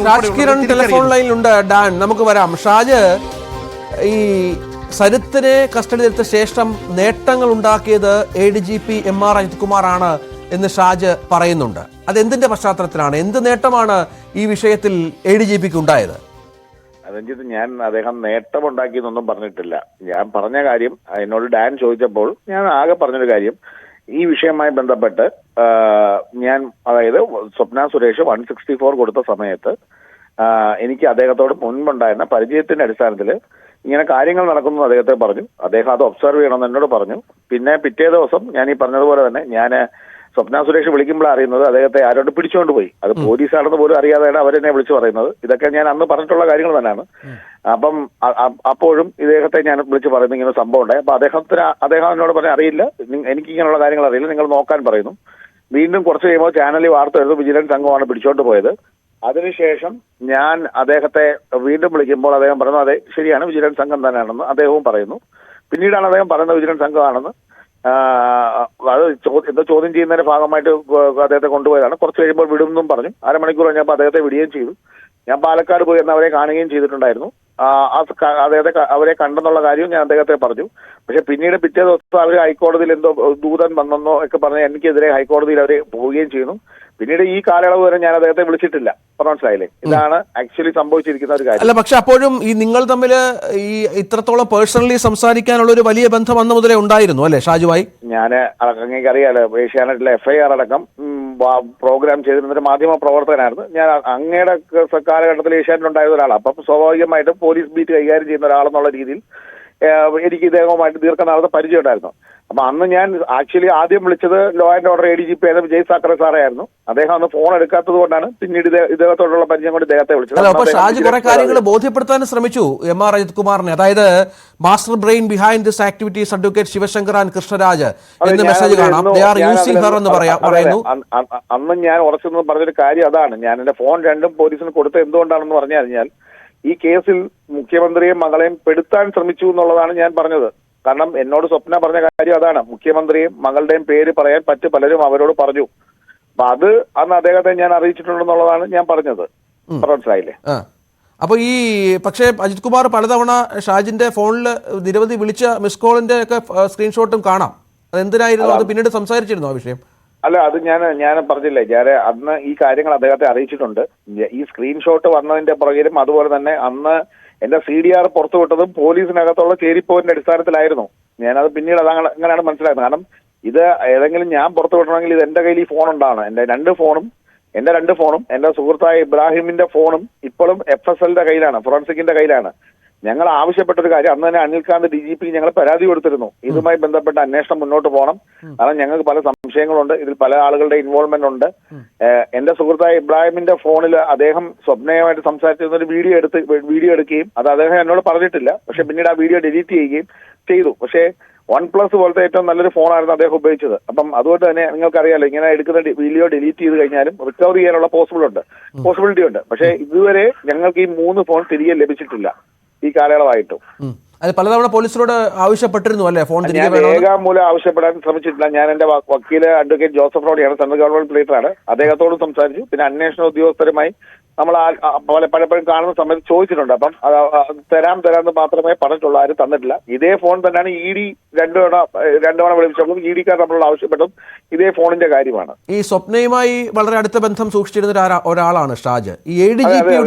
Shaj Kiran telephone ലൈനിലുണ്ട്. Dan, നമുക്ക് വരാം. ഷാജ്, ഈ സരിത്തിനെ കസ്റ്റഡിയിലെടുത്ത ശേഷം നേട്ടങ്ങൾ ഉണ്ടാക്കിയത് ADGP MR അജിത് കുമാറാണ് എന്ന് ഷാജ് പറയുന്നുണ്ട്. അതെന്തിന്റെ പശ്ചാത്തലത്തിലാണ്? എന്ത് നേട്ടമാണ് ഈ വിഷയത്തിൽ ADGPക്ക് ഉണ്ടായത്? രഞ്ജിത്ത്, ഞാൻ അദ്ദേഹം നേട്ടമുണ്ടാക്കിയെന്നൊന്നും പറഞ്ഞിട്ടില്ല. ഞാൻ പറഞ്ഞ കാര്യം, എന്നോട് ഡാൻ ചോദിച്ചപ്പോൾ ഞാൻ ആകെ പറഞ്ഞൊരു കാര്യം, ഈ വിഷയവുമായി ബന്ധപ്പെട്ട് ഞാൻ, അതായത് സ്വപ്ന സുരേഷ് 164 കൊടുത്ത സമയത്ത് എനിക്ക് അദ്ദേഹത്തോട് മുൻപുണ്ടായിരുന്ന പരിചയത്തിന്റെ അടിസ്ഥാനത്തിൽ ഇങ്ങനെ കാര്യങ്ങൾ നടക്കുന്നു അദ്ദേഹത്തെ പറഞ്ഞു. അദ്ദേഹം അത് ഒബ്സർവ് ചെയ്യണമെന്ന് എന്നോട് പറഞ്ഞു. പിന്നെ പിറ്റേ ദിവസം ഞാൻ ഈ പറഞ്ഞതുപോലെ തന്നെ ഞാൻ സ്വപ്ന സുരേഷ് വിളിക്കുമ്പോഴാണ് അറിയുന്നത് അദ്ദേഹത്തെ ആരോട് പിടിച്ചുകൊണ്ട് പോയി. അത് പോലീസാണെന്ന് പോലും അറിയാതെയാണ് അവരെന്നെ വിളിച്ചു പറയുന്നത്. ഇതൊക്കെ ഞാൻ അന്ന് പറഞ്ഞിട്ടുള്ള കാര്യങ്ങൾ തന്നെയാണ്. അപ്പം അപ്പോഴും ഇദ്ദേഹത്തെ ഞാൻ വിളിച്ച് പറയുന്നത് ഇങ്ങനെ സംഭവം ഉണ്ടായി. അപ്പൊ അദ്ദേഹം എന്നോട് പറഞ്ഞ അറിയില്ല, എനിക്ക് ഇങ്ങനെയുള്ള കാര്യങ്ങൾ അറിയില്ല, നിങ്ങൾ നോക്കാൻ പറയുന്നു. വീണ്ടും കുറച്ച് കഴിയുമ്പോൾ ചാനലിൽ വാർത്ത വരുന്നു വിജിലൻസ് സംഘമാണ് പിടിച്ചോണ്ട് പോയത്. അതിനുശേഷം ഞാൻ അദ്ദേഹത്തെ വീണ്ടും വിളിക്കുമ്പോൾ അദ്ദേഹം പറഞ്ഞു അതെ ശരിയാണ്, വിജിലൻസ് സംഘം തന്നെയാണെന്ന് അദ്ദേഹവും പറയുന്നു. പിന്നീടാണ് അദ്ദേഹം പറയുന്നത് വിജിലൻസ് സംഘമാണെന്ന്. അത് എന്തോ ചോദ്യം ചെയ്യുന്നതിന്റെ ഭാഗമായിട്ട് അദ്ദേഹത്തെ കൊണ്ടുപോയതാണ്. കുറച്ച് കഴിയുമ്പോൾ വിടുമെന്നും പറഞ്ഞു. അരമണിക്കൂർ കഴിഞ്ഞപ്പോൾ അദ്ദേഹത്തെ വിടുകയും ചെയ്തു. ഞാൻ പാലക്കാട് പോയി എന്ന് അവരെ കാണുകയും ചെയ്തിട്ടുണ്ടായിരുന്നു. അവരെ കണ്ടെന്നുള്ള കാര്യവും ഞാൻ അദ്ദേഹത്തെ പറഞ്ഞു. പക്ഷെ പിന്നീട് പിറ്റേ ദിവസം അവർ ഹൈക്കോടതിയിൽ എന്തോ ദൂതൻ വന്നെന്നോ ഒക്കെ പറഞ്ഞ് എനിക്കെതിരെ ഹൈക്കോടതിയിൽ അവർ പോവുകയും ചെയ്യുന്നു. പിന്നീട് ഈ കാലയളവ് വരെ ഞാൻ അദ്ദേഹത്തെ വിളിച്ചിട്ടില്ല. മനസ്സിലായില്ലേ? ഇതാണ് ആക്ച്വലി സംഭവിച്ചിരിക്കുന്ന ഒരു കാര്യം. അല്ല, പക്ഷെ അപ്പോഴും ഈ നിങ്ങൾ തമ്മിൽ ഈ ഇത്രത്തോളം പേഴ്സണലി സംസാരിക്കാനുള്ള ഒരു വലിയ ബന്ധം അന്ന് മുതലേ ഉണ്ടായിരുന്നു അല്ലേ ഷാജുവായി? ഞാൻ അങ്ങേക്ക് അറിയാലോ, ഏഷ്യാനെറ്റിലെ FIR അടക്കം പ്രോഗ്രാം ചെയ്തിരുന്നൊരു മാധ്യമ പ്രവർത്തകനായിരുന്നു ഞാൻ. അങ്ങയുടെ കാലഘട്ടത്തിൽ ഏഷ്യാനെറ്റ് ഉണ്ടായിരുന്ന ഒരാളാണ്. അപ്പം സ്വാഭാവികമായിട്ടും പോലീസ് ബീറ്റ് കൈകാര്യം ചെയ്യുന്ന ഒരാളെന്നുള്ള രീതിയിൽ എനിക്ക് ഇദ്ദേഹവുമായിട്ട് ദീർഘനാളത്തെ പരിചയം ഉണ്ടായിരുന്നു. അപ്പൊ അന്ന് ഞാൻ ആക്ച്വലി ആദ്യം വിളിച്ചത് ലോ ആൻഡ് ഓർഡർ ADGP ആയിരുന്ന വിജയ് സാക്കറെ സാറായിരുന്നു. അദ്ദേഹം അന്ന് ഫോൺ എടുക്കാത്തത് കൊണ്ടാണ് പിന്നീട് ഇദ്ദേഹത്തോടുള്ള പരിചയം കൊണ്ട് ഇദ്ദേഹത്തെ വിളിച്ചത്. അപ്പൊ ഷാജ് കുറെ കാര്യങ്ങൾ ബോധ്യപ്പെടുത്താൻ ശ്രമിച്ചു MR അജിത് കുമാറിനെ, അതായത് master brain behind this activities advocate Sivasankar and Krishnaraj എന്ന മെസ്സേജ് കാണാം. They are using her എന്ന് പറയുന്നു. അന്ന് ഞാൻ ഉറച്ചെന്ന് പറഞ്ഞൊരു കാര്യം അതാണ്. ഞാൻ എന്റെ ഫോൺ രണ്ടും പോലീസിന് കൊടുത്തത് എന്തുകൊണ്ടാണെന്ന് പറഞ്ഞു കഴിഞ്ഞാൽ ഈ കേസിൽ മുഖ്യമന്ത്രിയെയും മകളെയും പെടുത്താൻ ശ്രമിച്ചു എന്നുള്ളതാണ് ഞാൻ പറഞ്ഞത്. കാരണം എന്നോട് സ്വപ്ന പറഞ്ഞ കാര്യം അതാണ്. മുഖ്യമന്ത്രിയും മകളുടെയും പേര് പറയാൻ പലരും അവരോട് പറഞ്ഞു. അപ്പൊ അത് അന്ന് അദ്ദേഹത്തെ ഞാൻ അറിയിച്ചിട്ടുണ്ടെന്നുള്ളതാണ് ഞാൻ പറഞ്ഞത്. മനസ്സിലായില്ലേ? അപ്പൊ ഈ പക്ഷേ അജിത് കുമാർ പലതവണ ഷാജിന്റെ ഫോണിൽ നിരവധി വിളിച്ച മിസ് കോളിന്റെ ഒക്കെ സ്ക്രീൻഷോട്ടും കാണാം. അതെന്തിനായിരുന്നു? അത് പിന്നീട് സംസാരിച്ചിരുന്നു ആ വിഷയം? അല്ല, അത് ഞാൻ പറഞ്ഞില്ലേ, ഞാൻ അന്ന് ഈ കാര്യങ്ങൾ അദ്ദേഹത്തെ അറിയിച്ചിട്ടുണ്ട്. ഈ സ്ക്രീൻഷോട്ട് വന്നതിന്റെ പുറകിലും അതുപോലെ തന്നെ അന്ന് എന്റെ CDR പുറത്തുവിട്ടതും പോലീസിനകത്തുള്ള ചേരിപ്പോരിന്റെ അടിസ്ഥാനത്തിലായിരുന്നു. ഞാനത് പിന്നീട് അങ്ങനെയാണ് മനസ്സിലായത്. കാരണം ഇത് ഏതെങ്കിലും ഞാൻ പുറത്തുവിട്ടണമെങ്കിൽ ഇത് എന്റെ കയ്യിൽ ഈ ഫോൺ ഉണ്ടാവണം. എന്റെ രണ്ട് ഫോണും എന്റെ സുഹൃത്തായ ഇബ്രാഹിമിന്റെ ഫോണും ഇപ്പോഴും FSLന്റെ കയ്യിലാണ്, ഫോറൻസിക്കിന്റെ കയ്യിലാണ്. ഞങ്ങൾ ആവശ്യപ്പെട്ടൊരു കാര്യം, അന്ന് തന്നെ അനിൽകാന്ത് DGP ഞങ്ങൾ പരാതി കൊടുത്തിരുന്നു. ഇതുമായി ബന്ധപ്പെട്ട അന്വേഷണം മുന്നോട്ട് പോകണം. കാരണം ഞങ്ങൾക്ക് പല സംശയങ്ങളുണ്ട്, ഇതിൽ പല ആളുകളുടെ ഇൻവോൾവ്മെന്റ് ഉണ്ട്. എന്റെ സുഹൃത്തായ ഇബ്രാഹിമിന്റെ ഫോണിൽ അദ്ദേഹം സ്വപ്നയുമായിട്ട് സംസാരിച്ചിരുന്ന ഒരു വീഡിയോ എടുക്കുകയും അത് അദ്ദേഹം എന്നോട് പറഞ്ഞിട്ടില്ല. പക്ഷെ പിന്നീട് ആ വീഡിയോ ഡിലീറ്റ് ചെയ്യുകയും ചെയ്തു. പക്ഷേ OnePlus പോലത്തെ ഏറ്റവും നല്ലൊരു ഫോണായിരുന്നു അദ്ദേഹം ഉപയോഗിച്ചത്. അപ്പം അതുകൊണ്ട് തന്നെ നിങ്ങൾക്കറിയാലോ, ഇങ്ങനെ എടുക്കുന്ന വീഡിയോ ഡിലീറ്റ് ചെയ്ത് കഴിഞ്ഞാലും റിക്കവർ ചെയ്യാനുള്ള പോസിബിലിറ്റി ഉണ്ട്. പക്ഷേ ഇതുവരെ ഞങ്ങൾക്ക് ഈ 3 ഫോൺ തിരികെ ലഭിച്ചിട്ടില്ല ഈ കാലയളവായിട്ടും. അത് പലതവണ പോലീസിനോട് ആവശ്യപ്പെട്ടിരുന്നു അല്ലേ? ഫോൺ രേഖാമൂലം ആവശ്യപ്പെടാൻ ശ്രമിച്ചിട്ടില്ല. ഞാൻ എന്റെ വക്കീല് അഡ്വക്കേറ്റ് ജോസഫ് റോഡിയാണ്, സെൻട്രൽ ഗവൺമെന്റ് പ്ലേറ്ററാണ്. അദ്ദേഹത്തോടും സംസാരിച്ചു. പിന്നെ അന്വേഷണ ഉദ്യോഗസ്ഥരുമായി നമ്മൾ പലപ്പോഴും കാണുന്ന സമയത്ത് ചോദിച്ചിട്ടുണ്ട്. അപ്പം തരാമെന്ന് മാത്രമേ പറഞ്ഞിട്ടുള്ളൂ, ആരും തന്നിട്ടില്ല. ഇതേ ഫോൺ തന്നെയാണ് ED രണ്ടു തവണ വിളിച്ചപ്പോഴും ED-കാർ നമ്മളോട് ആവശ്യപ്പെട്ടതും ഇതേ ഫോണിന്റെ കാര്യമാണ്. ഈ സ്വപ്നയുമായി വളരെ അടുത്ത ബന്ധം സൂക്ഷിച്ചിരുന്ന ഒരാളാണ് ഷാജ്. ഈ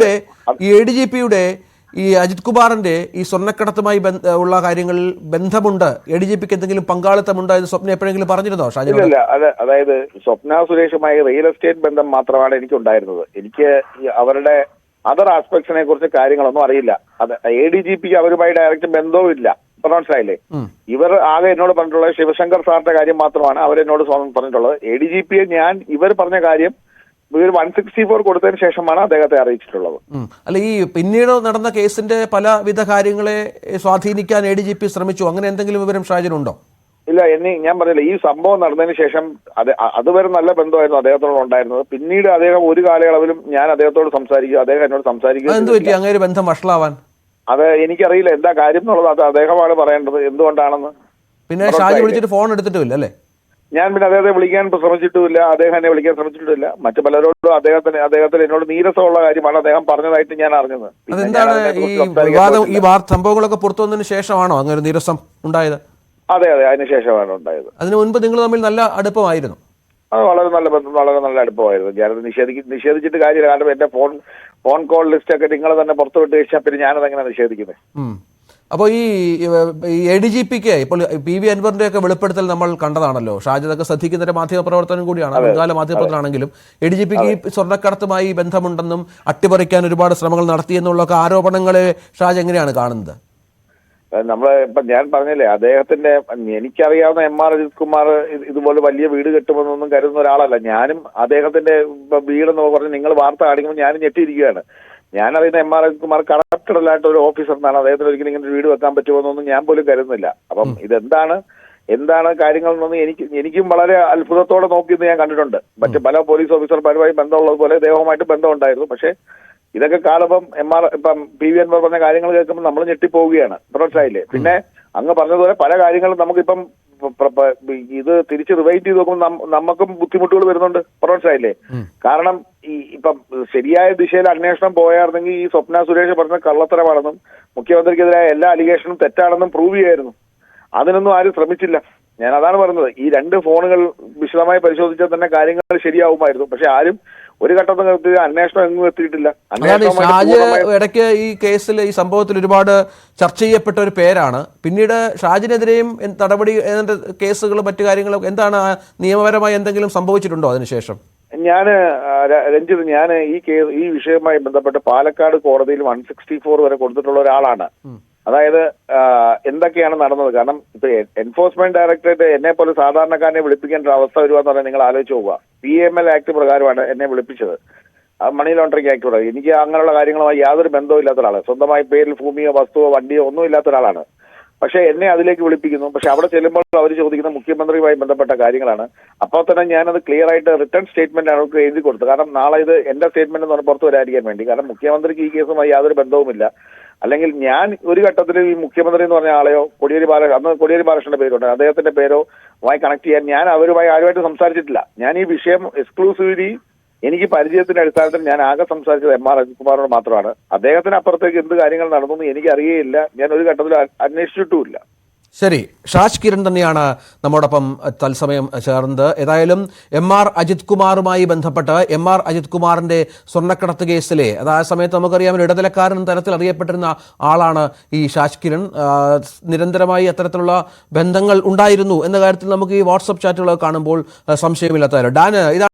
ADGP-യുടെ ഈ അജിത് കുമാറിന്റെ ഈ സ്വർണ്ണക്കടത്തുമായി ഉള്ള കാര്യങ്ങളിൽ ബന്ധമുണ്ട്, ADGP-ക്ക് എന്തെങ്കിലും പങ്കാളിത്തമുണ്ട് എന്ന് സ്വപ്ന എപ്പോഴെങ്കിലും പറഞ്ഞിരുന്നോ ഷാജി? ഇല്ല, അതായത് സ്വപ്ന സുരേഷുമായി റിയൽ എസ്റ്റേറ്റ് ബന്ധം മാത്രമാണ് എനിക്ക് ഉണ്ടായിരുന്നത്. എനിക്ക് അവരുടെ അതർ ആസ്പെക്ട്സിനെ കുറിച്ച് കാര്യങ്ങളൊന്നും അറിയില്ല. അത് ADGP-ക്ക് അവരുമായി ഡയറക്റ്റ് ബന്ധവും ഇല്ല. മനസ്സിലായില്ലേ? ഇവർ ആകെ എന്നോട് പറഞ്ഞിട്ടുള്ളത് ശിവശങ്കർ സാറിന്റെ കാര്യം മാത്രമാണ് അവരെന്നോട് പറഞ്ഞിട്ടുള്ളത്. ADGP-യെ ഞാൻ ഇവർ പറഞ്ഞ കാര്യം 164 കൊടുത്തതിന് ശേഷമാണ് അദ്ദേഹത്തെ അറിയിച്ചിട്ടുള്ളത്. അല്ല, ഈ പിന്നീട് നടന്ന കേസിന്റെ പലവിധ കാര്യങ്ങളെ സ്വാധീനിക്കാൻ ADGP ശ്രമിച്ചു, അങ്ങനെ എന്തെങ്കിലും വിവരം ഷാജിനുണ്ടോ? ഇല്ല, ഞാൻ പറഞ്ഞില്ല, ഈ സംഭവം നടന്നതിന് ശേഷം അതുവരെ നല്ല ബന്ധമായിരുന്നു അദ്ദേഹത്തോട് ഉണ്ടായിരുന്നത്. പിന്നീട് അദ്ദേഹം ഒരു കാലയളവിലും ഞാൻ അദ്ദേഹത്തോട് സംസാരിക്കും, അദ്ദേഹം എന്നോട് സംസാരിക്കും. എന്ത് പറ്റി അങ്ങനെ ഒരു ബന്ധം വഷളാവാൻ? അത് എനിക്കറിയില്ല എന്താ കാര്യം എന്നുള്ളത്. അത് അദ്ദേഹമാണ് പറയേണ്ടത് എന്തുകൊണ്ടാണെന്ന്. പിന്നെ ഷാജി വിളിച്ചിട്ട് ഫോൺ എടുത്തിട്ടുമില്ല അല്ലേ? ഞാൻ പിന്നെ അദ്ദേഹത്തെ വിളിക്കാൻ ശ്രമിച്ചിട്ടുമില്ല, അദ്ദേഹം എന്നെ വിളിക്കാൻ ശ്രമിച്ചിട്ടുമില്ല. മറ്റു പലരോടും അദ്ദേഹത്തിന് എന്നോട് നീരസമുള്ള കാര്യമാണ് അദ്ദേഹം പറഞ്ഞതായിട്ട് ഞാൻ അറിഞ്ഞത്. അതെന്താണ് ഈ സംഭവങ്ങളൊക്കെ പുറത്തു വന്നതിന് ശേഷമാണോ അങ്ങനെ ഒരു നീരസം ഉണ്ടായത്? അതെ, അതിനുശേഷമാണ് ഉണ്ടായത്. അതിനു മുൻപ് നിങ്ങൾ തമ്മിൽ നല്ല അടുപ്പമായിരുന്നു? അത് വളരെ നല്ല അടുപ്പമായിരുന്നു. ഞാനത് നിഷേധിച്ചിട്ട് കാര്യമില്ല. കാരണം എന്റെ ഫോൺ കോൾ ലിസ്റ്റ് ഒക്കെ നിങ്ങൾ തന്നെ പുറത്തുവിട്ട് കഴിഞ്ഞാൽ പിന്നെ ഞാനത് എങ്ങനെ നിഷേധിക്കുന്നത്? അപ്പോൾ ഈ ADGPക്ക് ഇപ്പോൾ PV അൻവറിന്റെ ഒക്കെ വെളിപ്പെടുത്തൽ നമ്മൾ കണ്ടതാണല്ലോ. ഷാജിദൊക്കെ ശ്രദ്ധിക്കുന്ന ഒരു മാധ്യമ പ്രവർത്തനം കൂടിയാണ്, മുൻകാല മാധ്യമപ്രവർത്തനമാണെങ്കിലും. ADGPക്ക് ഈ സ്വർണ്ണക്കടത്തുമായി ബന്ധമുണ്ടെന്നും അട്ടിമറിക്കാൻ ഒരുപാട് ശ്രമങ്ങൾ നടത്തിയെന്നുള്ള ആരോപണങ്ങളെ ഷാജ് എങ്ങനെയാണ് കാണുന്നത്? ഞാൻ പറഞ്ഞില്ലേ, അദ്ദേഹത്തിന്റെ എനിക്കറിയാവുന്ന MR അജിത് കുമാർ ഇതുപോലെ വലിയ വീട് കെട്ടുമെന്നൊന്നും കരുതുന്ന ഒരാളല്ല. ഞാനും അദ്ദേഹത്തിന്റെ വീടെന്ന് പറഞ്ഞ് നിങ്ങൾ വാർത്ത കാണിക്കുമ്പോൾ ഞാനും ഞെട്ടിയിരിക്കുകയാണ്. ഞാനറിയുന്ന MR അജിത് കുമാർ കറക്റ്റഡ് ആയിട്ട് ഒരു ഓഫീസർ എന്നാണ്. അദ്ദേഹത്തിന് ഒരിക്കലും ഇങ്ങനെ ഒരു വീട് വെക്കാൻ പറ്റുമെന്നൊന്നും ഞാൻ പോലും കരുതുന്നില്ല. അപ്പം എന്താണ് കാര്യങ്ങൾ എന്നൊന്നും എനിക്കും വളരെ അത്ഭുതത്തോടെ നോക്കിയെന്ന് ഞാൻ കണ്ടിട്ടുണ്ട്. മറ്റ് പല പോലീസ് ഓഫീസർമാരുമായി ബന്ധമുള്ളതുപോലെ ദേഹവുമായിട്ട് ബന്ധമുണ്ടായിരുന്നു. പക്ഷെ ഇതൊക്കെ കാണുമ്പം PV അൻവർ പറഞ്ഞ കാര്യങ്ങൾ കേൾക്കുമ്പോൾ നമ്മൾ ഞെട്ടിപ്പോവുകയാണ്. മനസ്സിലായില്ലേ? പിന്നെ അങ്ങ് പറഞ്ഞതുപോലെ പല കാര്യങ്ങളും നമുക്കിപ്പം ഇത് തിരിച്ച് റിവൈറ്റ് ചെയ്ത് നോക്കുമ്പോൾ നമുക്കും ബുദ്ധിമുട്ടുകൾ വരുന്നുണ്ട്. മനസ്സിലായില്ലേ? കാരണം ഇപ്പം ശരിയായ ദിശയിൽ അന്വേഷണം പോയായിരുന്നെങ്കിൽ ഈ സ്വപ്ന സുരേഷ് പറഞ്ഞ കള്ളത്തരമാണെന്നും മുഖ്യമന്ത്രിക്കെതിരായ എല്ലാ അലിഗേഷനും തെറ്റാണെന്നും പ്രൂവ് ചെയ്യായിരുന്നു. അതിനൊന്നും ആരും ശ്രമിച്ചില്ല. ഞാൻ അതാണ് പറയുന്നത്. ഈ 2 ഫോണുകൾ വിശദമായി പരിശോധിച്ചാൽ തന്നെ കാര്യങ്ങൾ ശരിയാവുമായിരുന്നു. പക്ഷെ ആരും ഒരു ഘട്ടത്തിൽ അന്വേഷണം എങ്ങും എത്തിയിട്ടില്ല. ഷാജ് ഇടയ്ക്ക് ഈ കേസിൽ, ഈ സംഭവത്തിൽ ഒരുപാട് ചർച്ച ചെയ്യപ്പെട്ട ഒരു പേരാണ്. പിന്നീട് ഷാജിനെതിരെയും നടപടി, കേസുകളും മറ്റു കാര്യങ്ങളും എന്താണ് നിയമപരമായി എന്തെങ്കിലും സംഭവിച്ചിട്ടുണ്ടോ അതിനുശേഷം? രഞ്ജിത്ത്, ഞാൻ ഈ വിഷയവുമായി ബന്ധപ്പെട്ട് പാലക്കാട് കോടതിയിൽ 164 വരെ കൊടുത്തിട്ടുള്ള ഒരാളാണ്. അതായത് എന്തൊക്കെയാണ് നടന്നത്? കാരണം ഇപ്പൊ എൻഫോഴ്സ്മെന്റ് ഡയറക്ടറേറ്റ് എന്നെ പോലെ സാധാരണക്കാരനെ വിളിപ്പിക്കേണ്ട ഒരു അവസ്ഥ വരുവാന്ന് പറഞ്ഞാൽ നിങ്ങൾ ആലോചിച്ച് പോവുക. PML ആക്ട് പ്രകാരമാണ് എന്നെ വിളിപ്പിച്ചത്, മണി ലോണ്ടറിംഗ് ആക്ട് പ്രകാരം. എനിക്ക് അങ്ങനെയുള്ള കാര്യങ്ങളുമായി യാതൊരു ബന്ധവും ഇല്ലാത്ത ഒരാളാണ്. സ്വന്തമായി പേരിൽ ഭൂമിയോ വസ്തുവോ വണ്ടിയോ ഒന്നും ഇല്ലാത്ത ഒരാളാണ്. പക്ഷെ എന്നെ അതിലേക്ക് വിളിപ്പിക്കുന്നു. പക്ഷെ അവിടെ ചെല്ലുമ്പോൾ അവർ ചോദിക്കുന്ന മുഖ്യമന്ത്രിയുമായി ബന്ധപ്പെട്ട കാര്യങ്ങളാണ്. അപ്പോൾ തന്നെ ഞാനത് ക്ലിയർ ആയിട്ട് റിട്ടേൺ സ്റ്റേറ്റ്മെന്റ് അവർക്ക് എഴുതി കൊടുത്തു. കാരണം നാളെ ഇത് എന്റെ സ്റ്റേറ്റ്മെന്റ് എന്ന് പറഞ്ഞാൽ പുറത്തു വരാതിരിക്കാൻ വേണ്ടി. കാരണം മുഖ്യമന്ത്രിക്ക് ഈ കേസുമായി യാതൊരു ബന്ധവുമില്ല. അല്ലെങ്കിൽ ഞാൻ ഒരു ഘട്ടത്തിൽ ഈ മുഖ്യമന്ത്രി എന്ന് പറഞ്ഞ ആളെയോ കോടിയേരി ബാലകൃഷ്ണന്റെ പേരുണ്ട്, അദ്ദേഹത്തിന്റെ പേരോ കണക്ട് ചെയ്യാൻ ഞാൻ അവരുമായി ആരുമായിട്ട് സംസാരിച്ചിട്ടില്ല. ഞാൻ ഈ വിഷയം എക്സ്ക്ലൂസീവ്ലി എനിക്ക് പരിചയത്തിന്റെ അടിസ്ഥാനത്തിൽ ഞാൻ ആകെ സംസാരിച്ചത് MR അജിത് കുമാറിനോട് മാത്രമാണ്. അദ്ദേഹത്തിന് അപ്പുറത്തേക്ക് എന്ത് കാര്യങ്ങൾ നടന്നു എനിക്ക് അറിയേയില്ല. ഞാൻ ഒരു ഘട്ടത്തിൽ അന്വേഷിച്ചിട്ടുമില്ല. ശരി, ഷാജ് കിരൺ തന്നെയാണ് നമ്മോടൊപ്പം തത്സമയം ചേർന്നത്. ഏതായാലും MR അജിത് കുമാറുമായി ബന്ധപ്പെട്ട് MR അജിത് കുമാറിന്റെ സ്വർണ്ണക്കടത്ത് കേസിലെ, ആ സമയത്ത് നമുക്കറിയാം ഇടനിലക്കാരൻ തരത്തിൽ അറിയപ്പെട്ടിരുന്ന ആളാണ് ഈ ഷാജ് കിരൺ. നിരന്തരമായി അത്തരത്തിലുള്ള ബന്ധങ്ങൾ ഉണ്ടായിരുന്നു എന്ന കാര്യത്തിൽ നമുക്ക് ഈ വാട്സപ്പ് ചാറ്റുകൾ കാണുമ്പോൾ സംശയമില്ലാത്ത. ഡാൻ, ഇതാണ്